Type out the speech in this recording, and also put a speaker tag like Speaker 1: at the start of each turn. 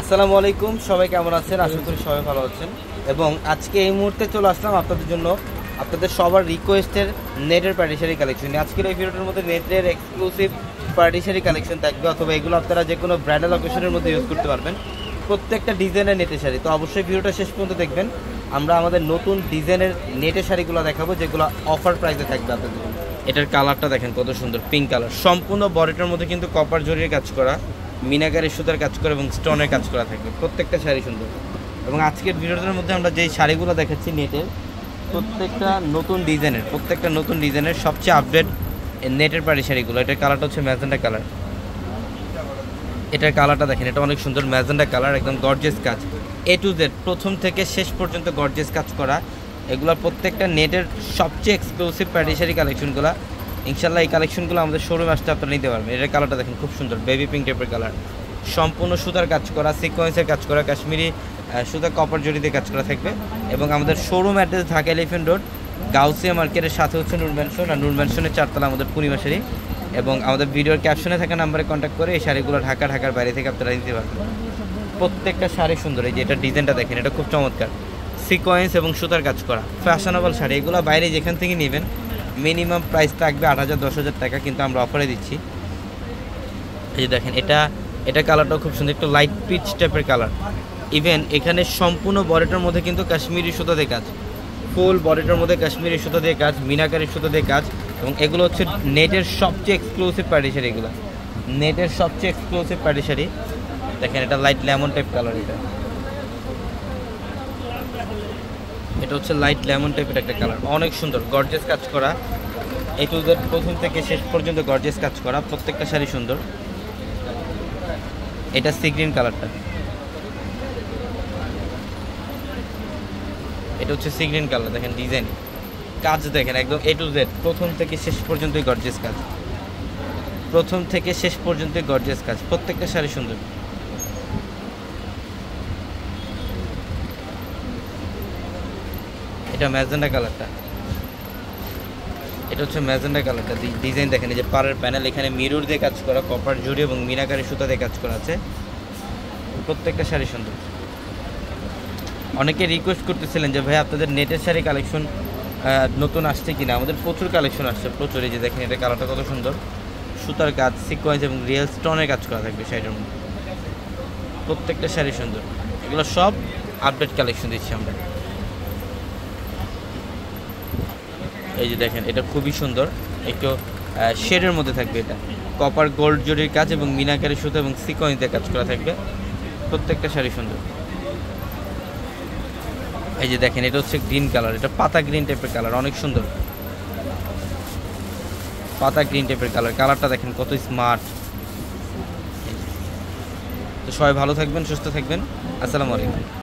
Speaker 1: আসসালামু আলাইকুম, সবাই কেমন আছেন? আশা করি সবাই ভালো আছেন। এবং আজকে এই মুহূর্তে চলে আসলাম আপনাদের জন্য আপনাদের সবার রিকোয়েস্টের নেটের পার্টিশারি কালেকশন। আজকের এই ভিডিওটার মধ্যে নেটের এক্সক্লুসিভ পার্টিশারি কালেকশন থাকবে, অথবা এগুলো আপনারা যে কোনো ব্র্যান্ডাল অকেশনের মধ্যে ইউজ করতে পারবেন। প্রত্যেকটা ডিজাইনের নেটের শাড়ি, তো অবশ্যই ভিডিওটা শেষ পর্যন্ত দেখবেন। আমরা আমাদের নতুন ডিজাইনের নেটের শাড়িগুলো দেখাবো, যেগুলো অফার প্রাইসে থাকবে আপনাদের জন্য। এটার কালারটা দেখেন কত সুন্দর, পিঙ্ক কালার। সম্পূর্ণ বডিটার মধ্যে কিন্তু কপার জরির কাজ করা, মিনাকারি সুতার কাজ করা এবং স্টোনের কাজ করা থাকবে। প্রত্যেকটা শাড়ি সুন্দর। এবং আজকের ভিডিওটার মধ্যে আমরা যেই শাড়িগুলো দেখাচ্ছি নেটের, প্রত্যেকটা নতুন ডিজাইনের সবচেয়ে আপডেট নেটের পাড়ি শাড়িগুলো। এটার কালারটা হচ্ছে ম্যাজেন্ডা কালার। এটার কালারটা দেখেন, এটা অনেক সুন্দর ম্যাজেন্ডা কালার, একদম গর্জিয়াস কাজ। এ টু জেড প্রথম থেকে শেষ পর্যন্ত গর্জিয়াস কাজ করা। এগুলো প্রত্যেকটা নেটের সবচেয়ে এক্সক্লুসিভ পার্টি শাড়ি কালেকশনগুলো। ইনশাল্লাহ এই কালেকশনগুলো আমাদের শোরুমে আসতে আপনারা নিতে পারবেন। এটার কালারটা দেখেন খুব সুন্দর, বেবি পিঙ্ক টাইপের কালার। সম্পূর্ণ সুতার কাজ করা, সিকোয়েন্সের কাজ করা, কাশ্মীরি সুতা কপার জড়িতে কাজ করা থাকবে। এবং আমাদের showroom address Dhaka elephant road, Gausia মার্কেটের সাথে হচ্ছে নূর ম্যানশন, আর নূর ম্যানশনের 4 তলা আমাদের পূর্ণিমা শাড়ি। এবং আমাদের ভিডিওর ক্যাপশনে থাকা নাম্বারে কন্ট্যাক্ট করে এই শাড়িগুলো ঢাকার বাইরে থেকে আপনারা নিতে পারবেন। প্রত্যেকটা শাড়ি সুন্দর। এই যে এটা ডিজাইনটা দেখেন, এটা খুব চমৎকার, সিকোয়েন্স এবং সুতার কাজ করা ফ্যাশনেবল শাড়ি। এগুলো বাইরে যেখান থেকে নেবেন মিনিমাম প্রাইস থাকবে 8,000 10,000 টাকা, কিন্তু আমরা অফারে দিচ্ছি। এই যে দেখেন, এটা কালারটাও খুব সুন্দর, একটু লাইট পিচ টাইপের কালার। ইভেন এখানে সম্পূর্ণ বডিটার মধ্যে কিন্তু কাশ্মীরি সুতা দিয়ে কাজ, ফুল বডিটার মধ্যে কাশ্মীরি সুতা দিয়ে কাজ, মিনাকারি সুতা দিয়ে কাজ। এবং এগুলো হচ্ছে নেটের সবচেয়ে এক্সক্লুসিভ পার্টি শাড়ি। এগুলো নেটের সবচেয়ে এক্সক্লুসিভ পার্টি শাড়ি। দেখেন এটা লাইট লেমন টাইপ কালার। এটা হচ্ছে লাইট লেমন টাইপের একটা কালার, অনেক সুন্দর গর্জিয়াস কাজ করা। এই টু জেড প্রথম থেকে শেষ পর্যন্ত গর্জিয়াস কাজ করা, প্রত্যেকটা শাড়ি সুন্দর। এটা সি গ্রিন কালারটা, এটা হচ্ছে সি গ্রিন কালার। দেখেন ডিজাইন কাজ দেখেন, একদম এ টু জেড প্রথম থেকে শেষ পর্যন্তই গর্জিয়াস কাজ, প্রত্যেকটা শাড়ি সুন্দর। এটা ম্যাজেন্ডা কালারটা, এটা হচ্ছে ম্যাজেন্ডা কালারটা। ডিজাইন দেখেন, এই যে পাড়ের প্যানেল, এখানে মিরর দিয়ে কাজ করা, কপার জুড়ি এবং মিনাকারি সুতা দিয়ে কাজ করা আছে। প্রত্যেকটা শাড়ি সুন্দর। অনেকে রিকোয়েস্ট করতেছিলেন যে ভাই আপনাদের নেটের শাড়ি কালেকশন নতুন আসছে কিনা। আমাদের প্রচুর কালেকশন আসছে, প্রচুর। এই যে দেখেন এটা কালারটা কত সুন্দর, সুতার কাজ, সিকোয়েন্স এবং রিয়েল স্টোনের কাজ করা থাকবে শাড়ির মধ্যে। প্রত্যেকটা শাড়ি সুন্দর। এগুলো সব আপডেট কালেকশন দিচ্ছি আমরা। এই যে দেখেন, এটা খুবই সুন্দর, একটু শেডের মধ্যে থাকবে। এটা কপার গোল্ড জরির কাজ এবং মিনাকারি সুতা এবং সিকোয়েন্স দিয়ে কাজ করা থাকবে। প্রত্যেকটা শাড়ি সুন্দর। এই যে দেখেন, এটা হচ্ছে গ্রিন কালার, এটা পাতা গ্রিন টাইপের কালার, অনেক সুন্দর পাতা গ্রিন টাইপের কালারটা দেখেন কত স্মার্ট। তো সবাই ভালো থাকবেন, সুস্থ থাকবেন। আসসালামু আলাইকুম।